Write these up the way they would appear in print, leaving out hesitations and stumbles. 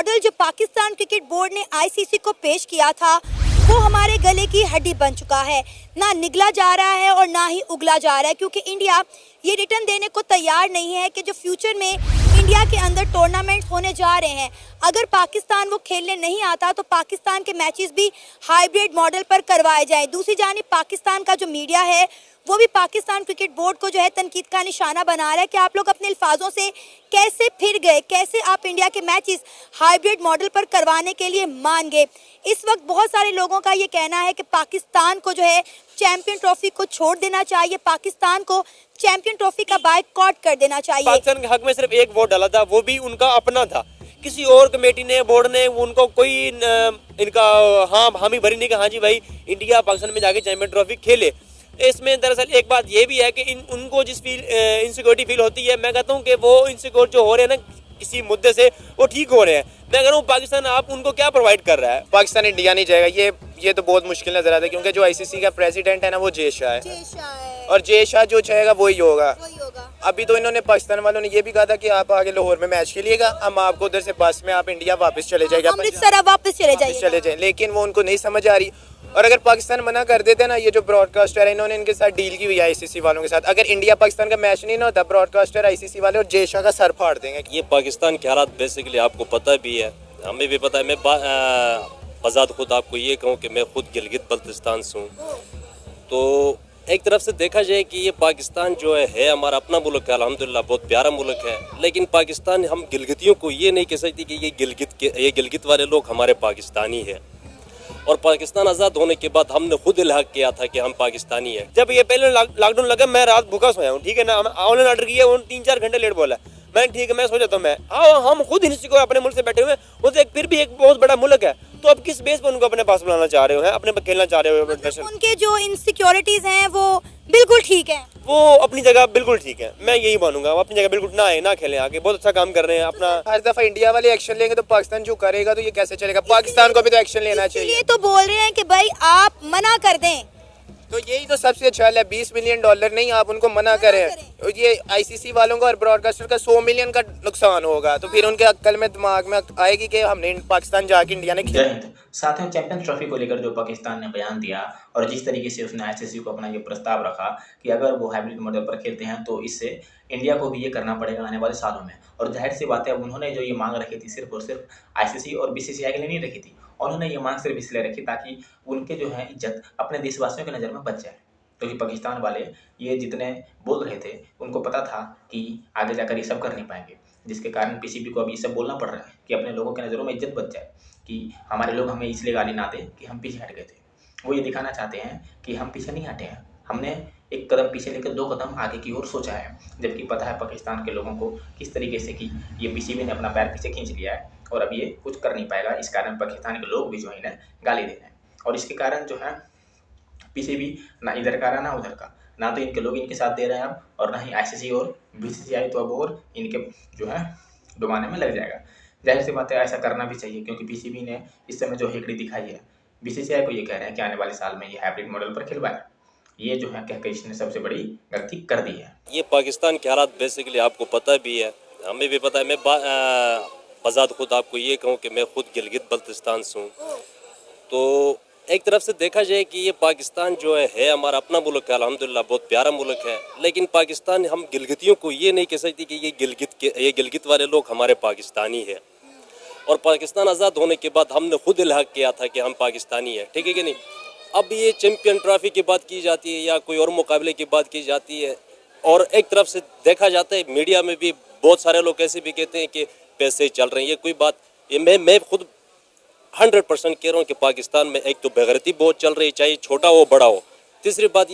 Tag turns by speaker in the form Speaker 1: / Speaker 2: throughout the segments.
Speaker 1: Model जो Pakistan cricket board ने ICC को पेश किया था वो हमारे गले की हड्डी बन चुका है। ना निगला जा रहा है और ना ही उगला जा रहा है, क्योंकि इंडिया ये रिटर्न देने को तैयार नहीं है कि जो फ्यूचर में इंडिया के अंदर टूर्नामेंट्स होने जा रहे हैं, अगर पाकिस्तान वो खेलने नहीं आता तो पाकिस्तान के मैचेस भी हाइब्रिड मॉडल पर करवाए जाएं। दूसरी जानिब पाकिस्तान का जो मीडिया है वो भी पाकिस्तान क्रिकेट बोर्ड को जो है तनकीद का निशाना बना रहा है कि आप लोग अपने अल्फाजों से कैसे फिर गए, कैसे आप इंडिया के मैचेस हाइब्रिड मॉडल पर करवाने के लिए मान गए। इस वक्त बहुत सारे लोगों का ये कहना है कि पाकिस्तान को जो है चैंपियन ट्रॉफी को छोड़ देना चाहिए, पाकिस्तान को चैंपियन ट्रॉफी का बायकॉट कर देना चाहिए।
Speaker 2: पाकिस्तान के हक में सिर्फ एक वोट डाला था, वो भी उनका अपना था, किसी और कमेटी ने बोर्ड ने उनको कोई इनका हामी भरी नहीं कि हाँ जी भाई इंडिया पाकिस्तान में जाके चैंपियन ट्रॉफी खेले। इसमें दरअसल एक बात ये भी है कि उनको जिस इनसिक्योरिटी फील होती है, मैं कहता हूँ कि वो इनसिक्योर जो हो रहे हैं ना किसी मुद्दे से, वो ठीक हो रहे हैं। मैं कह रहा हूँ पाकिस्तान आप उनको क्या प्रोवाइड कर रहा है?
Speaker 3: पाकिस्तान इंडिया नहीं जाएगा, ये तो बहुत मुश्किल नजर आता है, क्योंकि जो आईसीसी का प्रेसिडेंट है ना वो जय शाह है और जय शाह जो चाहेगा वही होगा। अभी तो इन्होंने पाकिस्तान वालों ने ये भी कहा था कि आप आगे लाहौर में मैच खेलिएगा, हम आपको उधर से बस में आप इंडिया वापस चले जाएगा,
Speaker 1: अमृतसर वापस चले जाए,
Speaker 3: लेकिन वो उनको नहीं समझ आ रही। और अगर पाकिस्तान मना कर देते ना, ये जो ब्रॉडकास्टर है इन्होंने इनके साथ डील की हुई है आईसीसी वालों के साथ, अगर इंडिया पाकिस्तान का मैच नहीं ना होता ब्रॉडकास्टर आईसीसी वाले और जय शाह का सर फाड़ देंगे।
Speaker 4: ये पाकिस्तान के हालात बेसिकली आपको पता भी है, हमें भी पता है। मैं बजात खुद आपको ये कहूँ कि मैं खुद गिलगित बल्तिस्तान से हूँ, तो एक तरफ से देखा जाए कि ये पाकिस्तान जो है हमारा अपना मुल्क है, अल्हम्दुलिल्लाह बहुत प्यारा मुल्क है, लेकिन पाकिस्तान हम गिलगितियों को ये नहीं कह सकते कि ये गिलगित वाले लोग हमारे पाकिस्तानी है। और पाकिस्तान आज़ाद होने के बाद हमने खुद इल्हाक किया था कि हम पाकिस्तानी है।
Speaker 2: जब ये पहले लॉकडाउन लगा मैं रात भूखा सोया हूँ, ठीक है ना, ऑनलाइन ऑर्डर किया, 3-4 घंटे लेट बोला, मैं ठीक है मैं सो जाता हूँ। मैं हम खुद हिंसी को अपने मुल्क से बैठे हुए हैं, वो तो फिर भी एक बहुत बड़ा मुल्क है, तो अब किस बेस पर उनको अपने पास बुलाना चाह रहे हो, हैं अपने खेलना चाह रहे हो?
Speaker 1: उनके जो इनसिक्योरिटीज हैं वो बिल्कुल ठीक है,
Speaker 2: वो अपनी जगह बिल्कुल ठीक है, मैं यही मानूंगा। वो अपनी जगह बिल्कुल ना आए ना खेलें, आगे बहुत अच्छा काम कर रहे हैं अपना।
Speaker 3: हर दफा इंडिया वाले एक्शन लेंगे तो पाकिस्तान जो करेगा तो ये कैसे चलेगा? पाकिस्तान को भी तो एक्शन लेना चाहिए।
Speaker 1: ये तो बोल रहे हैं कि भाई आप मना कर दें,
Speaker 3: तो यही तो सबसे अच्छा है, $20 मिलियन नहीं आप उनको मना करें। ये आईसीसी वालों का और ब्रॉडकास्टर का 100 मिलियन का नुकसान होगा, तो फिर उनके अक्ल में दिमाग में आएगी कि हमने पाकिस्तान जाके इंडिया ने खेला।
Speaker 5: साथियों, चैंपियंस ट्रॉफी को लेकर जो पाकिस्तान ने बयान दिया और जिस तरीके से उसने आईसीसी को अपना ये प्रस्ताव रखा कि अगर वो हाइब्रिड मॉडल पर खेलते हैं तो इससे इंडिया को भी ये करना पड़ेगा आने वाले सालों में। और जाहिर सी बात है, उन्होंने जो ये मांग रखी थी सिर्फ और सिर्फ आईसीसी और बीसीसीआई के लिए नहीं रखी थी, उन्होंने ये मांग सिर्फ इसलिए रखी ताकि उनके जो है इज्जत अपने देशवासियों की नज़र में बच जाए, क्योंकि पाकिस्तान वाले ये जितने बोल रहे थे उनको पता था कि आगे जाकर ये सब कर नहीं पाएंगे, जिसके कारण पीसीबी को अभी ये सब बोलना पड़ रहा है कि अपने लोगों की नज़रों में इज्जत बच जाए, कि हमारे लोग हमें इसलिए गाली ना दें कि हम पीछे हट गए थे। वो ये दिखाना चाहते हैं कि हम पीछे नहीं हटे हैं, हमने एक कदम पीछे लेकर 2 कदम आगे की ओर सोचा है, जबकि पता है पाकिस्तान के लोगों को किस तरीके से कि ये पीसीबी ने अपना पैर पीछे खींच लिया है और अब ये कुछ कर नहीं पाएगा। इस कारण पाकिस्तान के लोग भी जो है इन्हें गाली दे रहे हैं और इसके कारण जो है पीसीबी ना इधर का रहा ना उधर का, ना तो इनके लोग इनके साथ दे रहे हैं अब, और ना ही आईसीसी और बीसीसीआई तो अब और इनके जो है डुबाने में लग जाएगा। जाहिर सी बात है ऐसा करना भी चाहिए, क्योंकि पीसीबी ने इस समय जो हेकड़ी दिखाई है बीसीसीआई को ये कह रहे हैं कि आने वाले साल में ये हाइब्रिड मॉडल पर खिलवाए, ये जो है कहकर इसने सबसे बड़ी गलती कर दी है।
Speaker 4: ये पाकिस्तान के हालात बेसिकली आपको पता भी है, हमें भी पता है। मैं बजात खुद आपको ये कहूँ कि मैं खुद गिलगित बल्तिस्तान से हूँ, तो एक तरफ से देखा जाए कि ये पाकिस्तान जो है हमारा अपना मुल्क है, अल्हम्दुलिल्लाह बहुत प्यारा मुल्क है, लेकिन पाकिस्तान हम गिलगितियों को ये नहीं कह सकते कि ये गिलगित वाले लोग हमारे पाकिस्तानी है। और पाकिस्तान आज़ाद होने के बाद हमने खुद इल्हाक किया था कि हम पाकिस्तानी है, ठीक है कि नहीं। अब ये चैंपियन ट्रॉफी की बात की जाती है या कोई और मुकाबले की बात की जाती है, और एक तरफ से देखा जाता है मीडिया में भी बहुत सारे लोग ऐसे भी कहते हैं कि पैसे चल रहे हैं, ये कोई बात, ये मैं खुद 100% कह रहा हूँ कि पाकिस्तान में एक तो बेगैरती बहुत चल रही है, चाहे छोटा हो बड़ा हो। दूसरी बात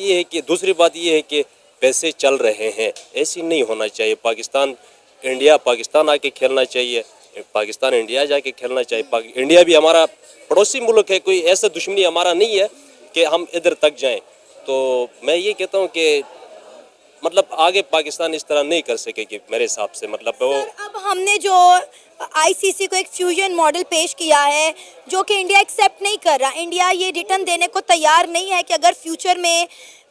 Speaker 4: ये है कि पैसे चल रहे हैं, ऐसी नहीं होना चाहिए। पाकिस्तान आके खेलना चाहिए, पाकिस्तान इंडिया जाके खेलना चाहिए। इंडिया भी हमारा पड़ोसी मुल्क है, कोई ऐसा दुश्मनी हमारा नहीं है कि हम इधर तक जाएं। तो मैं ये कहता हूँ कि मतलब आगे पाकिस्तान इस तरह नहीं कर सकेगी मेरे हिसाब से। मतलब वो
Speaker 1: अब हमने जो आईसीसी को एक फ्यूजन मॉडल पेश किया है जो कि इंडिया एक्सेप्ट नहीं कर रहा, इंडिया ये रिटर्न देने को तैयार नहीं है कि अगर फ्यूचर में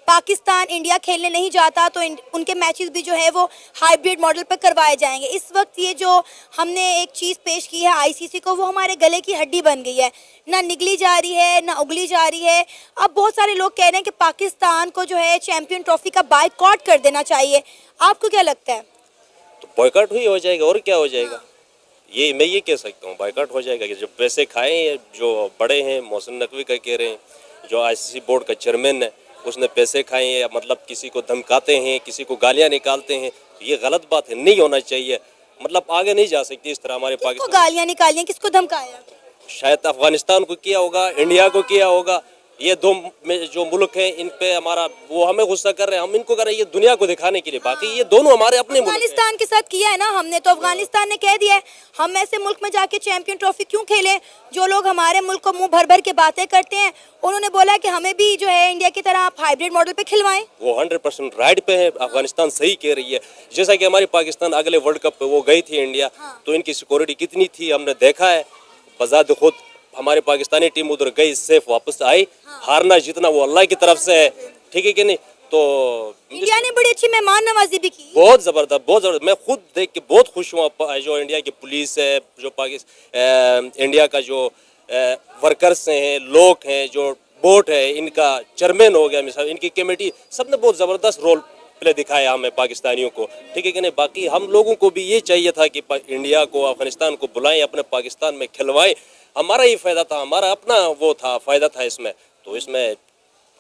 Speaker 1: पाकिस्तान इंडिया खेलने नहीं जाता तो उनके मैचेस भी जो है वो हाइब्रिड मॉडल पर करवाए जाएंगे। इस वक्त ये जो हमने एक चीज़ पेश की है आईसीसी को, वो हमारे गले की हड्डी बन गई है, ना निगली जा रही है ना उगली जा रही है। अब बहुत सारे लोग कह रहे हैं कि पाकिस्तान को जो है चैंपियन ट्रॉफी का बायकॉट कर देना चाहिए। आपको क्या लगता है?
Speaker 4: तो बॉयकॉट ही हो जाएगा और क्या हो जाएगा। ये मैं ये कह सकता हूँ बॉयकॉट हो जाएगा कि जब पैसे खाए जो बड़े हैं, मोहसिन नकवी का कह रहे हैं, जो आईसीसी बोर्ड का चेयरमैन है, उसने पैसे खाए हैं, मतलब किसी को धमकाते हैं, किसी को गालियां निकालते हैं, तो ये गलत बात है, नहीं होना चाहिए। मतलब आगे नहीं जा सकती इस तरह हमारे
Speaker 1: किसको
Speaker 4: पाकिस्तान।
Speaker 1: गालियां निकाली हैं, किसको धमकाया?
Speaker 4: शायद अफगानिस्तान को किया होगा, इंडिया को किया होगा। ये दो में जो मुल्क हैं इन पे हमारा वो हमें गुस्सा कर रहे हैं, हम इनको कर रहे हैं ये दुनिया को दिखाने के लिए। बाकी ये दोनों हमारे अपने मुल्क हैं।
Speaker 1: अफगानिस्तान के साथ किया है ना हमने, तो अफगानिस्तान ने कह दिया है हम ऐसे मुल्क में जाके चैंपियन ट्रॉफी क्यों खेलें। जो लोग हमारे मुल्क को मुंह भर भर के बातें करते हैं, उन्होंने बोला कि हमें भी जो है इंडिया की तरह आप हाइब्रिड मॉडल पे खिलवाएं।
Speaker 4: वो 100% राइट पे है, अफगानिस्तान सही कह रही है। जैसा कि हमारी पाकिस्तान अगले वर्ल्ड कप पे वो गई थी इंडिया, तो इनकी सिक्योरिटी कितनी थी हमने देखा है। बजात खुद हमारी पाकिस्तानी टीम उधर गई, सेफ वापस आई। हारना जीतना वो अल्लाह की तरफ से है, ठीक है कि नहीं। तो
Speaker 1: इंडिया ने बड़ी अच्छी मेहमान नवाजी भी की,
Speaker 4: बहुत ज़बरदस्त, बहुत ज़बरदस्त। मैं खुद देख के बहुत खुश हुआ। जो इंडिया की पुलिस है, जो पाकिस्तान इंडिया का जो वर्कर्स हैं, लोग हैं, जो बोर्ड है, इनका चेयरमैन हो गया मिसाल, इनकी कमेटी, सब ने बहुत ज़बरदस्त रोल प्ले दिखाया हमें पाकिस्तानियों को, ठीक है कि नहीं। बाकी हम लोगों को भी ये चाहिए था कि इंडिया को, अफगानिस्तान को बुलाएं, अपने पाकिस्तान में खिलवाएं। हमारा ही फायदा था, हमारा अपना वो था, फायदा था इसमें। तो इसमें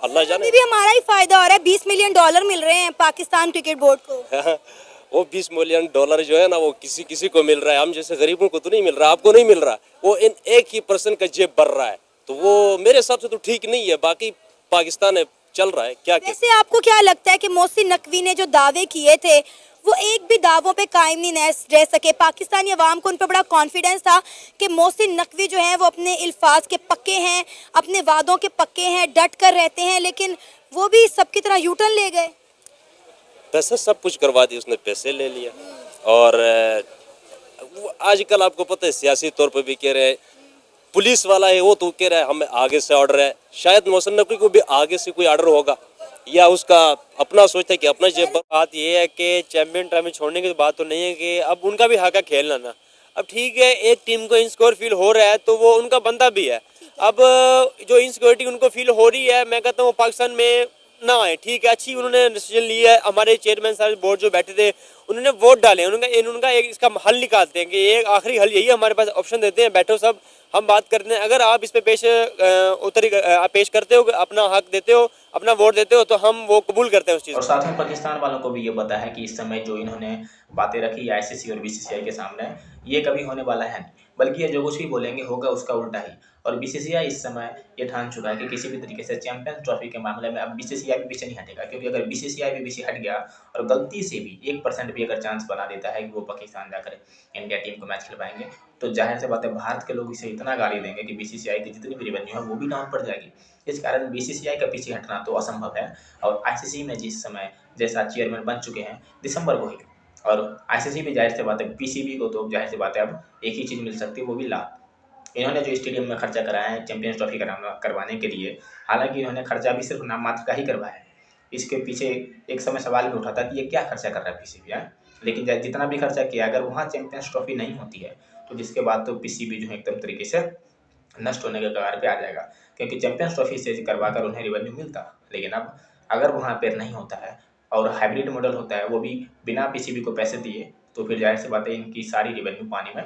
Speaker 4: अल्लाह जाने
Speaker 1: भी हमारा ही फायदा हो रहा है। $20 मिलियन मिल रहे हैं पाकिस्तान क्रिकेट बोर्ड को।
Speaker 4: वो $20 मिलियन जो है ना, वो किसी किसी को मिल रहा है, हम जैसे गरीबों को तो नहीं मिल रहा, आपको नहीं मिल रहा। वो इन एक ही पर्सन का जेब भर रहा है, तो वो मेरे हिसाब से तो ठीक नहीं है। बाकी पाकिस्तान है, चल रहा है क्या।
Speaker 1: वैसे आपको क्या लगता है कि मोहसिन नकवी ने जो दावे किए थे वो एक भी दावों पे कायम नहीं रह सके? पाकिस्तानी अवाम को उन पर बड़ा कॉन्फिडेंस था कि मोहसिन नकवी जो है वो अपने अल्फाज के पक्के हैं, अपने वादों के पक्के हैं, डट कर रहते हैं, लेकिन वो भी सबकी तरह यूटर्न ले गए।
Speaker 4: पैसे सब कुछ करवा दिया उसने, पैसे ले लिया। और आजकल आपको पता है सियासी तौर पर भी कह रहे हैं, पुलिस वाला है वो तो कह रहा है हमें आगे से ऑर्डर है। शायद मोहसिन नकवी को भी आगे से कोई ऑर्डर होगा, या उसका अपना सोचता है कि अपना जेब।
Speaker 2: बात ये है कि चैंपियन ट्रॉफी छोड़ने की बात तो नहीं है कि अब उनका भी हक है खेलना ना। अब ठीक है, एक टीम को इनसिक्योर फील हो रहा है तो वो उनका बंदा भी है। अब जो इनसिक्योरिटी उनको फील हो रही है, मैं कहता हूँ पाकिस्तान में ना आए, ठीक है। अच्छी उन्होंने डिसीजन लिया है। हमारे चेयरमैन सारे बोर्ड जो बैठे थे उन्होंने वोट डाले, उनका एक इसका हल निकालते हैं कि एक आखिरी हल यही हमारे पास ऑप्शन देते हैं, बैठो सब हम बात करते हैं। अगर आप इस पे पेश करते हो, अपना हक देते हो, अपना वोट देते हो, तो हम वो कबूल करते हैं उस चीज़।
Speaker 5: और साथ में पाकिस्तान वालों को भी ये पता है कि इस समय जो इन्होंने बातें रखी आईसीसी और बीसीसीआई के सामने, ये कभी होने वाला है नहीं, बल्कि ये जो कुछ भी बोलेंगे होगा उसका उल्टा ही। और बीसीसीआई इस समय ये ठान चुका है कि किसी भी तरीके से चैंपियंस ट्रॉफी के मामले में अब बीसीसीआई भी पीछे नहीं हटेगा, क्योंकि अगर बीसीसीआई भी पीछे हट गया और गलती से भी 1% भी अगर चांस बना देता है कि वो पाकिस्तान जाकर इंडिया टीम को मैच खिलवाएंगे, तो जाहिर सी बात है भारत के लोग इसे इतना गाली देंगे कि बीसीसीआई की जितनी भी रेवेन्यू है वो भी डाउन पड़ जाएगी। इस कारण बीसीसीआई का पीछे हटना तो असंभव है। और आईसीसी में जिस समय जैसा चेयरमैन बन चुके हैं दिसंबर को ही, और आईसीसी भी जाहिर सी बात है, पीसीबी को तो जाहिर सी बात है अब एक ही चीज़ मिल सकती है, वो भी लाभ। इन्होंने जो स्टेडियम में खर्चा कराया है चैंपियंस ट्रॉफी करवाने के लिए, हालांकि इन्होंने खर्चा भी सिर्फ नाम मात्र का ही करवाया है। इसके पीछे एक समय सवाल भी उठा था कि ये क्या खर्चा कर रहा है पीसीबी है, लेकिन जितना भी खर्चा किया, अगर वहाँ चैंपियंस ट्रॉफी नहीं होती है तो जिसके बाद तो पीसीबी जो है एकदम तरीके से नष्ट होने के कगार पे आ जाएगा, क्योंकि चैंपियंस ट्रॉफी से करवाकर उन्हें रेवेन्यू मिलता। लेकिन अब अगर वहाँ पर नहीं होता है और हाइब्रिड मॉडल होता है, वो भी बिना पीसीबी को पैसे दिए, तो फिर जाहिर सी बात है इनकी सारी रेवेन्यू पानी में